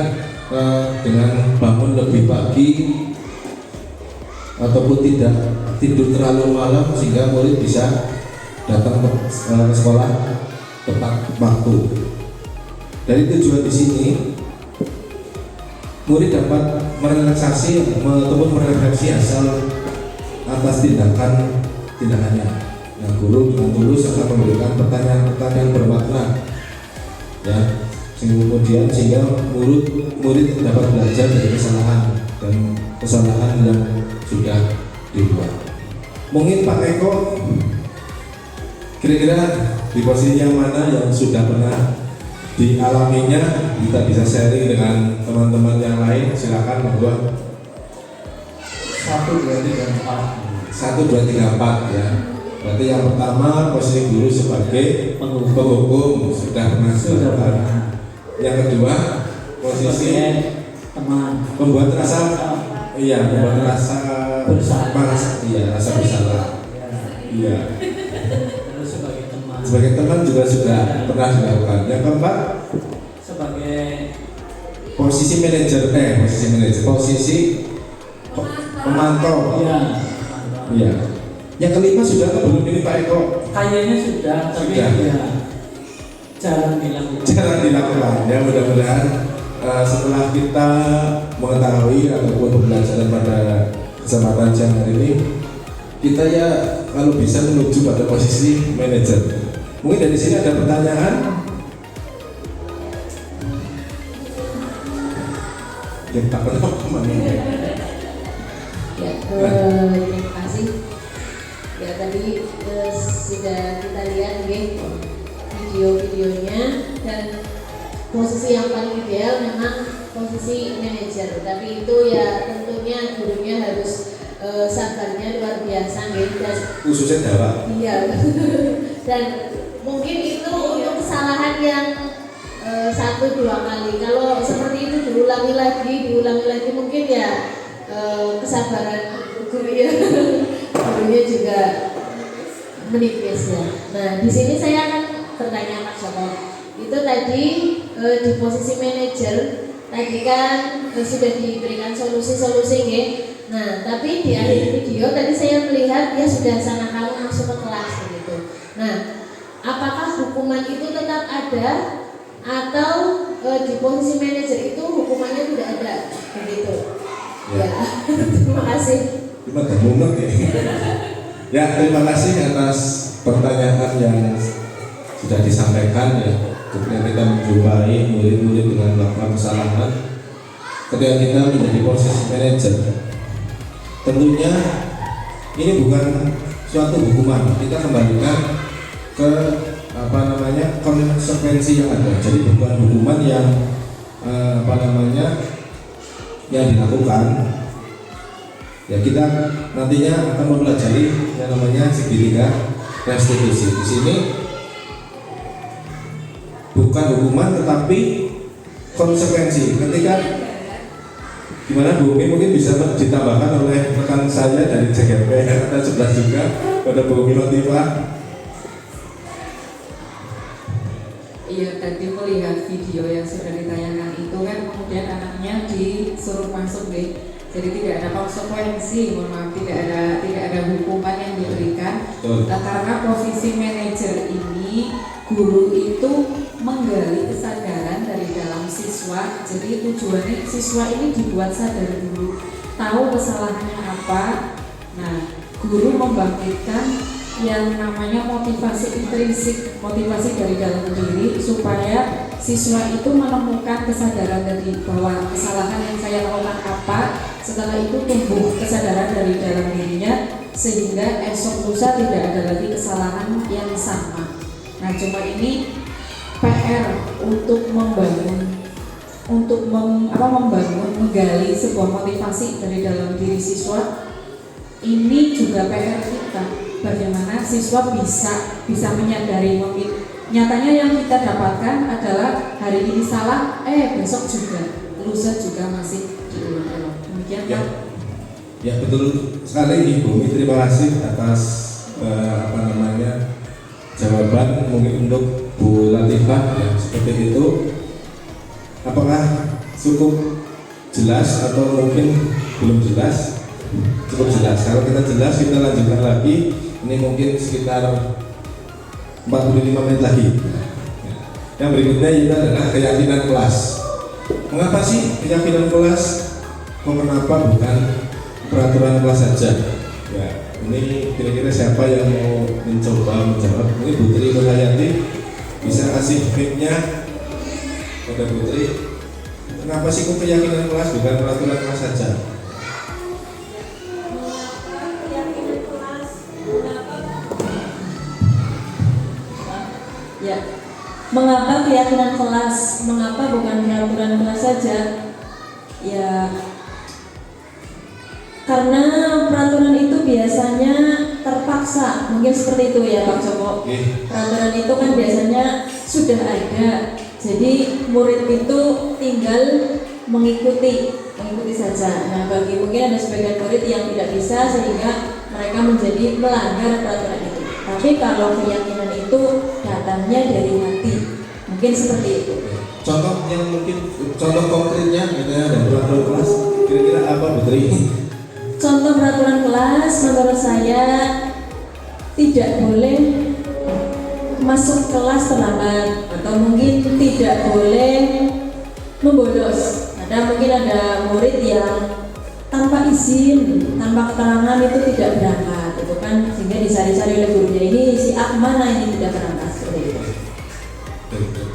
dengan bangun lebih pagi ataupun tidak tidur terlalu malam sehingga murid bisa datang ke sekolah tepat waktu. Dari tujuan di sini, murid dapat merelaksasi ataupun merefleksi asal atas tindakannya. Nah, guru dengan tulus akan memberikan pertanyaan-pertanyaan bermakna, ya, kemudian sehingga murid dapat belajar dari kesalahan yang sudah dibuat. Mungkin Pak Eko kira-kira di posisi yang mana yang sudah pernah dialaminya, kita bisa sharing dengan teman-teman yang lain. Silakan, monggo. 1, 2, 3, 4 ya. Berarti yang pertama posisi guru sebagai penghukum sudah pernah dilakukan. Yang kedua posisi teman membuat rasa bersalah. Rasa bersalah. Iya. Terus Sebagai teman juga sudah pernah dilakukan. Yang keempat sebagai posisi pemantau. Iya. Yang kelima sudah atau belum ini Pak Eko? kayaknya sudah, tapi Sudah. ya jarang dilakukan. Ya, mudah-mudahan setelah kita mengetahui ataupun pembelajaran pada kesempatan siang hari ini, kita ya kalau bisa menuju pada posisi manajer. Mungkin dari sini ada pertanyaan. Yang tak pernah kemana? Ya, terima kasih. Ya, tadi sudah kita lihat video-videonya, dan posisi yang paling ideal memang posisi manajer. Tapi itu ya tentunya gurunya harus sabarnya luar biasa, dan Khususnya Jawa. iya. Dan mungkin itu untuk kesalahan yang 1-2 kali. Kalau seperti itu diulangi lagi mungkin ya kesabaran gurunya juga menipis ya. Nah, di sini saya akan bertanya Pak Joko. Itu tadi di posisi manajer tadi kan sudah diberikan solusi-solusi nggih. Nah, tapi di akhir video tadi saya melihat dia sudah sana kamu masuk ke kelas begitu. Nah, apakah hukuman itu tetap ada atau di posisi manajer itu hukumannya tidak ada begitu? Ya, terima kasih. Ya, terima kasih atas pertanyaan yang sudah disampaikan ya. Ketika kita menjumpai murid-murid dengan melakukan kesalahan, ketika kita menjadi posisi manajer, tentunya ini bukan suatu hukuman. Kita kembalikan ke konsekuensi yang ada. Jadi bukan hukuman yang yang dilakukan. Ya, kita nantinya akan mempelajari yang namanya segitiga restitusi. Di sini bukan hukuman tetapi konsekuensi. Ketika gimana Bu Umi mungkin bisa ditambahkan oleh rekan saya dari JGP ada 11 juga pada Bu Umi Latifah. Iya, tadi melihat video yang sudah ditayangkan itu kan, kemudian anaknya disuruh masuk deh. Jadi tidak ada konsekuensi, tidak ada hukuman yang diberikan. Karena posisi manajer ini, guru itu menggali kesadaran dari dalam siswa. Jadi tujuannya siswa ini dibuat sadar dulu, tahu kesalahannya apa. Nah, guru membangkitkan yang namanya motivasi intrinsik, motivasi dari dalam diri supaya siswa itu menemukan kesadaran dari bahwa kesalahan yang saya lakukan apa. Setelah itu tumbuh kesadaran dari dalam dirinya sehingga esok lusa tidak ada lagi kesalahan yang sama. Nah, cuma ini PR untuk menggali sebuah motivasi dari dalam diri siswa. Ini juga PR kita, bagaimana siswa bisa menyadari nyatanya yang kita dapatkan adalah hari ini salah, besok juga, lusa juga masih diulang-ulang. Demikian Ya. Pak. Ya betul sekali Ibu, terima kasih atas jawaban mungkin untuk Bu Latifah ya, seperti itu. Apakah cukup jelas atau mungkin belum jelas? Cukup jelas. Kalau kita jelas, kita lanjutkan lagi. Ini mungkin sekitar 45 menit lagi. Yang berikutnya itu adalah keyakinan kelas. Mengapa sih keyakinan kelas? Kenapa bukan peraturan kelas saja? Ya, ini kira-kira siapa yang mau mencoba menjawab? Mungkin Bu Tri Nurhayati bisa kasih mic-nya pada Bu Tri. Kenapa sih kok keyakinan kelas bukan peraturan kelas saja? Ya, mengapa keyakinan kelas? Mengapa bukan peraturan kelas saja? Ya, karena peraturan itu biasanya terpaksa, mungkin seperti itu ya Pak Joko. Peraturan itu kan biasanya sudah ada, jadi murid itu tinggal mengikuti saja. Nah, bagi mungkin ada sebagian murid yang tidak bisa sehingga mereka menjadi melanggar peraturan itu. Tapi kalau keyakinan itu datangnya dari hati, mungkin seperti itu. Contoh yang mungkin contoh konkretnya gitu ya, dari peraturan kelas kira-kira apa Bu Tri? Contoh peraturan kelas menurut saya tidak boleh masuk kelas terlambat atau mungkin tidak boleh membolos. Mungkin ada murid yang tanpa izin, tanpa keterangan itu tidak berangkat, itu kan sehingga dicari-cari oleh gurunya, ini si A mana ini tidak berangkat seperti itu.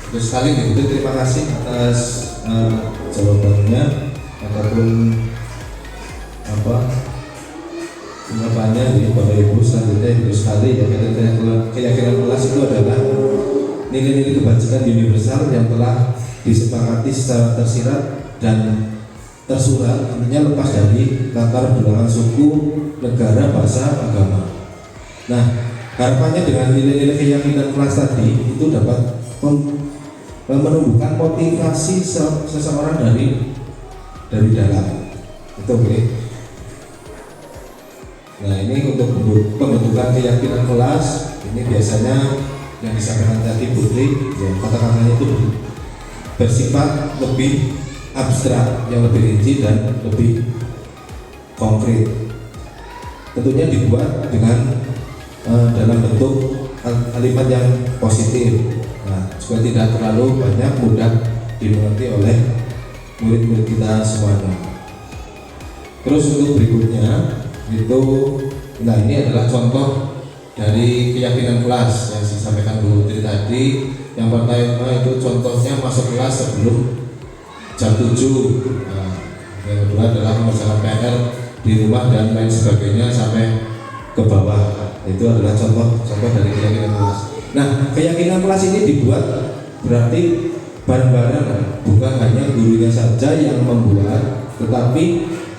Terus sekali gitu, terima kasih atas jawabannya ataupun jawabannya dari Bapak Ibu. Selanjutnya Ibu sekali ya, keyakinan kelas itu adalah nilai-nilai kebajikan universal yang telah disepakati secara tersirat dan tersurat, artinya lepas dari latar belakang suku, negara, bahasa, agama. Nah, harapannya dengan nilai-nilai keyakinan kelas tadi itu dapat menumbuhkan motivasi seseorang dari dalam. Itu oke. Nah, ini untuk pembentukan keyakinan kelas ini biasanya yang disampaikan tadi Putri, ya, kata-katanya itu bersifat lebih abstrak, yang lebih rinci dan lebih konkret. Tentunya dibuat dengan dalam bentuk kalimat yang positif. Nah, supaya tidak terlalu banyak, mudah dimengerti oleh murid-murid kita semuanya. Terus untuk berikutnya itu, nah ini adalah contoh dari keyakinan kelas yang disampaikan Bu Tri tadi. Yang pertama itu contohnya masuk kelas sebelum jam 7. Nah, yang kedua adalah mengerjakan PR di rumah dan lain sebagainya sampai ke bawah. Itu adalah contoh dari keyakinan kelas. Nah, keyakinan kelas ini dibuat berarti bareng-bareng, bukan hanya gurunya saja yang membuat, tetapi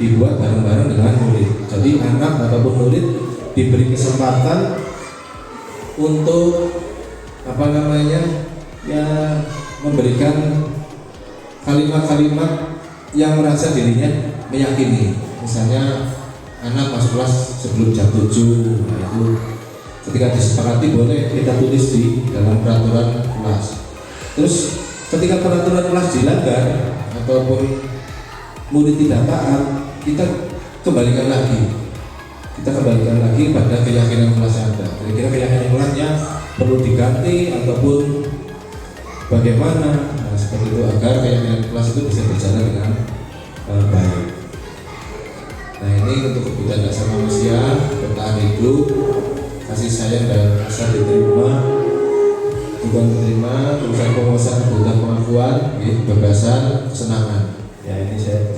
dibuat bareng-bareng dengan murid. Jadi anak ataupun murid diberi kesempatan untuk memberikan kalimat-kalimat yang merasa dirinya meyakini. Misalnya anak masuk kelas sebelum jam 7, nah itu ketika disepakati boleh kita tulis di dalam peraturan kelas. Terus ketika peraturan kelas dilanggar ataupun murid tidak taat, kita kembalikan lagi pada keyakinan kelas yang ada. Kira-kira keyakinan kelasnya perlu diganti ataupun bagaimana, nah, seperti itu agar keyakinan kelas itu bisa berjalan dengan baik. Nah, ini untuk kebutuhan dasar manusia, bertahan hidup, kasih sayang dan rasa diterima, bukan diterima, urusan penguasaan kebutuhan pengakuan, kebebasan, kesenangan. Ya, ini saya.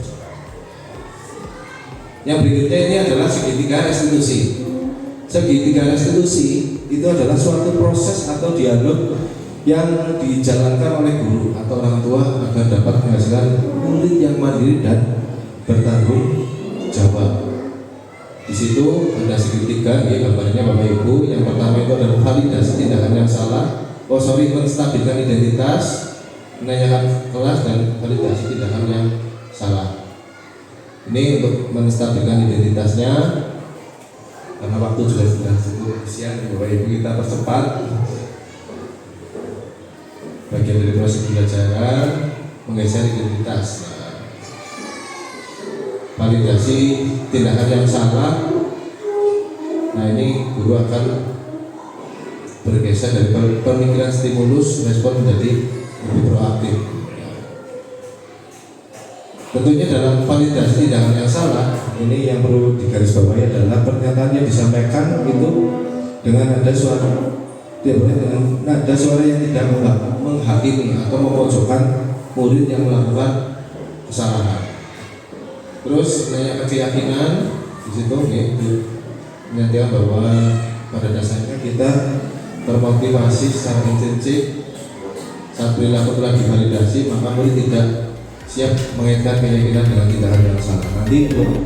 Yang berikutnya ini adalah segitiga restitusi. Segitiga restitusi itu adalah suatu proses atau dialog yang dijalankan oleh guru atau orang tua agar dapat menghasilkan murid yang mandiri dan bertanggung jawab. Di situ ada segitiga, ya, gambarnya Bapak Ibu. Yang pertama itu adalah validasi tindakan yang salah, menstabilkan identitas, menanyakan kelas dan validasi tindakan yang salah. Ini untuk menstabilkan identitasnya, karena waktu juga sudah cukup siang, Bapak Ibu kita percepat. Bagian dari proses pembelajaran menggeser identitas. Validasi tindakan yang salah. Nah, ini guru akan bergeser dari pemikiran stimulus respon menjadi lebih proaktif. Tentunya dalam validasi tindakan yang salah, ini yang perlu digarisbawahi adalah pernyataan yang disampaikan itu dengan nada suara yang tidak menghakimi atau memojokkan murid yang melakukan kesalahan. Terus menanyakan keyakinan di situ, menyatakan bahwa pada dasarnya kita termotivasi secara intrinsik saat perilaku telah divalidasi, maka murid tidak siap mengaitkan keyakinan dengan tindakan yang salah. Nanti untuk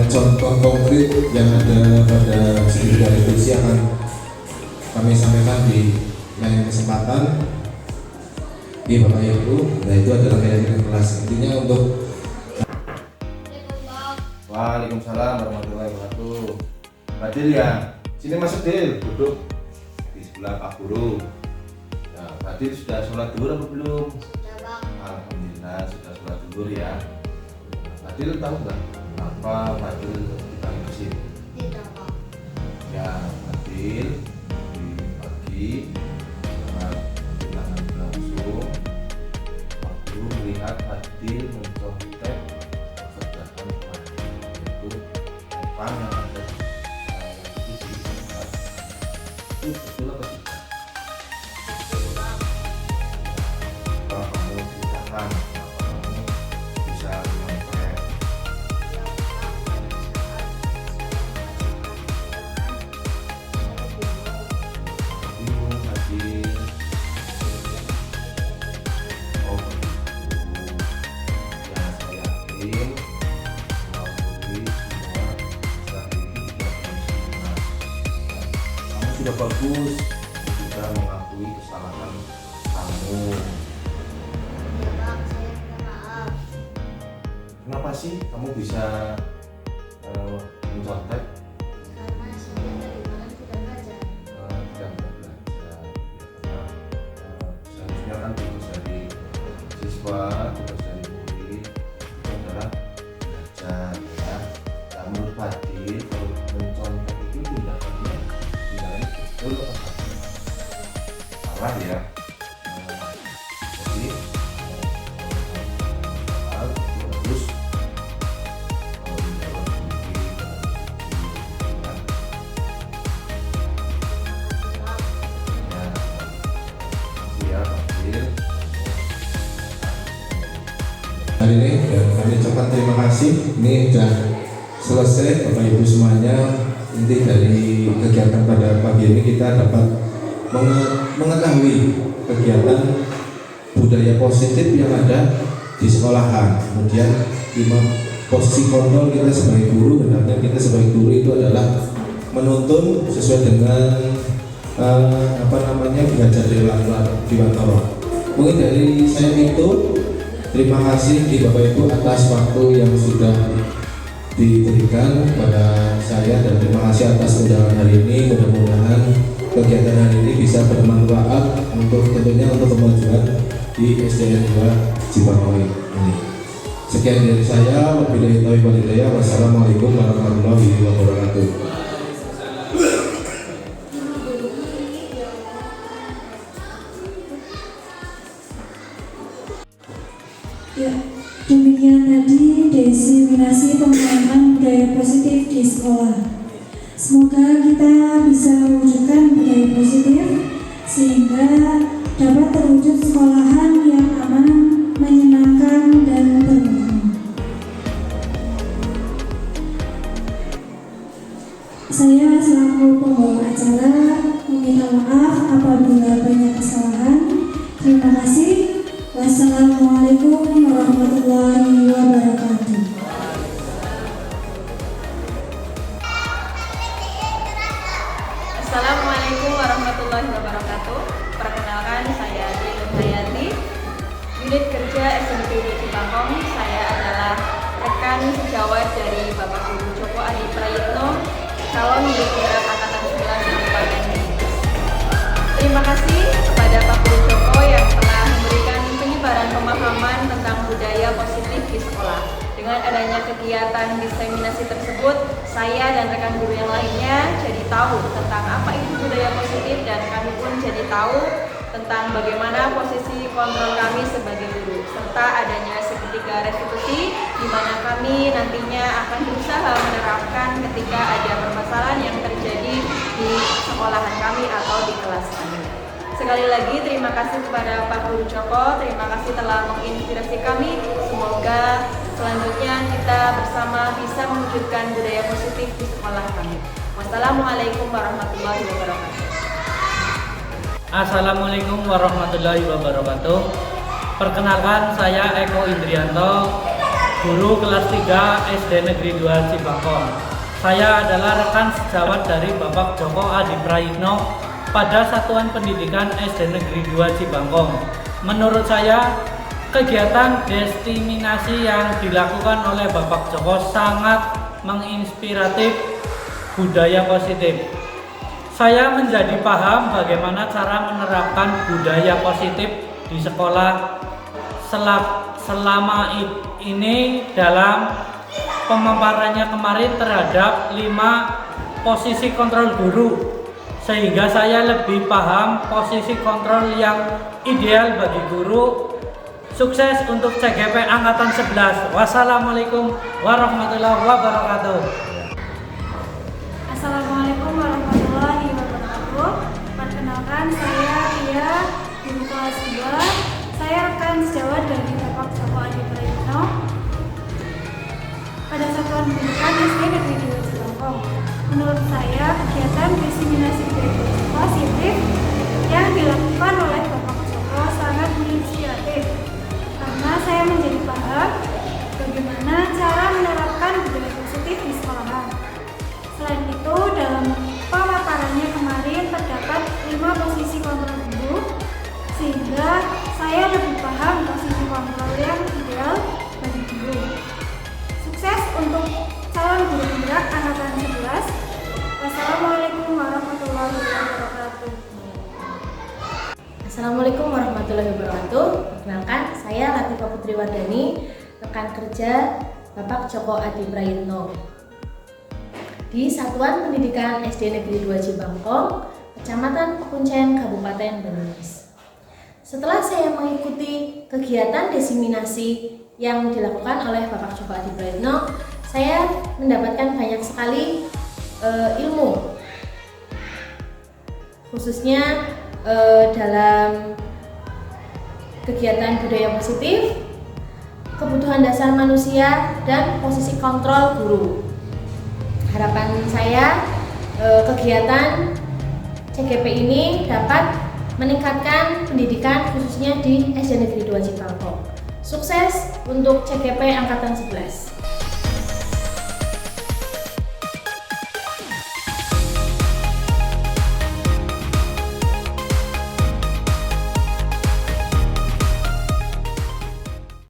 contoh konkret yang ada pada studi revisi akan kami sampaikan di lain kesempatan di Bapak Ibu. Nah, itu adalah keyakinan kelas. Intinya untuk Waalaikumsalam warahmatullahi wabarakatuh. Fadil ya, sini masuk Dil, duduk di sebelah Pak Guru. Nah, Fadil sudah sholat duhur apa belum? Alhamdulillah sudah sholat duhur ya. Fadil tahu nggak apa Fadil dipanggil ke sini? Tidak, Pak. Ya, Fadil di pagi saat bilangan langsung, Pak Guru melihat Fadil mencontek pekerjaan Fadil, yaitu Evan yang ada di tempat itu betul apa tidak? Kalau kamu ceritakan kenapa kamu bisa mencontek. Bingung Fadil. Oh begitu. Ya saya yakin semua murid semua saat ini tidak sempurna. Kamu sudah bagus, sudah mengakui kesalahan kamu. Ya, Pak, saya minta maaf. Kenapa sih kamu bisa mencontek? Karena saya dari kemarin tidak belajar. Tidak belajar ya, karena seharusnya kan tugas dari siswa, tugas dari murid itu adalah belajar ya. Nah, menurut Fadil kalau mencontek itu tindakannya betul atau salah ya? Jadi salah itu harus menjawab sendiri dengan ya, Fadil. Hari ini dan kami ucapkan terima kasih. Ini sudah selesai Bapak Ibu semuanya. Inti dari kegiatan pada pagi ini kita dapat mengetahui kegiatan budaya positif yang ada di sekolahan. Kemudian posisi kontrol kita sebagai guru, hendaknya kita sebagai guru itu adalah menuntun sesuai dengan belajar dari Diwantoro. Mungkin dari saya itu, terima kasih di Bapak Ibu atas waktu yang sudah diberikan kepada saya dan terima kasih atas undangan hari ini. Mudah-mudahan kegiatan hari ini bisa bermanfaat tentunya untuk kemajuan di SDN 2 Cibahoy ini. Sekian dari saya, wabillahi taufiq wal hidayah. Wassalamualaikum warahmatullahi wabarakatuh. Ya, demikian tadi diseminasi pemahaman budaya positif di sekolah. Semoga kita bisa mewujudkan budaya positif sehingga dapat terwujud sekolahan yang aman, menyenangkan, dan bermanfaat. Saya selaku pembawa acara meminta maaf apabila banyak kesalahan. Terima kasih. Wassalamualaikum warahmatullahi wabarakatuh. Assalamualaikum warahmatullahi wabarakatuh. kerja SD Negeri 2 Cibangkong. Saya adalah rekan sejawat dari Bapak Guru Joko Adi Prayitno, calon Direktorat Angkatan 11 Kabupaten Brebes. Terima kasih kepada Pak Guru Joko yang telah memberikan penyebaran pemahaman tentang budaya positif di sekolah. Dengan adanya kegiatan diseminasi tersebut, saya dan rekan guru yang lainnya jadi tahu tentang apa itu budaya positif, dan kami pun jadi tahu tentang bagaimana posisi kontrol kami sebagai guru, serta adanya segitiga restitusi di mana kami nantinya akan berusaha menerapkan ketika ada permasalahan yang terjadi di sekolahan kami atau di kelas kami. Sekali lagi terima kasih kepada Pak Guru Joko, terima kasih telah menginspirasi kami. Semoga selanjutnya kita bersama bisa mewujudkan budaya positif di sekolah kami. Wassalamualaikum warahmatullahi wabarakatuh. Assalamualaikum warahmatullahi wabarakatuh. Perkenalkan, saya Eko Indrianto, guru kelas 3 SD Negeri 2 Cibangkong. Saya adalah rekan sejawat dari Bapak Joko Adi Prayitno pada Satuan Pendidikan SD Negeri 2 Cibangkong. Menurut saya, kegiatan destinasi yang dilakukan oleh Bapak Joko sangat menginspiratif budaya positif. Saya menjadi paham bagaimana cara menerapkan budaya positif di sekolah selama ini dalam pemaparannya kemarin terhadap 5 posisi kontrol guru, sehingga saya lebih paham posisi kontrol yang ideal bagi guru. Sukses untuk CGP Angkatan 11. Wassalamualaikum warahmatullahi wabarakatuh. Assalamualaikum warahmatullahi wabarakatuh. Perkenalkan, saya Tia, guru kelas 2. Saya rekan sejawat dari Bapak Joko Adi Prayitno pada Satuan Pendidikan SD Negeri 2 Cibangkong. Menurut saya, kegiatan diseminasi budaya positif yang dilakukan oleh Bapak Joko sangat menginspiratif, karena saya menjadi paham bagaimana cara menerapkan budaya positif di sekolahan. Selain itu, dalam pemaparannya kemarin terdapat 5 posisi kontrol guru, sehingga saya lebih paham posisi kontrol yang ideal bagi guru. Sukses untuk calon guru penggerak Angkatan 11. Wassalamualaikum warahmatullahi wabarakatuh. Assalamualaikum warahmatullahi wabarakatuh. Perkenalkan, saya Latifah Putri Wardani, rekan kerja Bapak Joko Adi Prayitno di Satuan Pendidikan SD Negeri 2 Cibangkong, Kecamatan Kuncen, Kabupaten Brebes. Setelah saya mengikuti kegiatan diseminasi yang dilakukan oleh Bapak Joko Adi Prayitno, saya mendapatkan banyak sekali ilmu, khususnya dalam kegiatan budaya positif, kebutuhan dasar manusia, dan posisi kontrol guru. Harapan saya kegiatan CGP ini dapat meningkatkan pendidikan khususnya di SD Negeri 2 Cibangkong. Sukses untuk CGP Angkatan 11.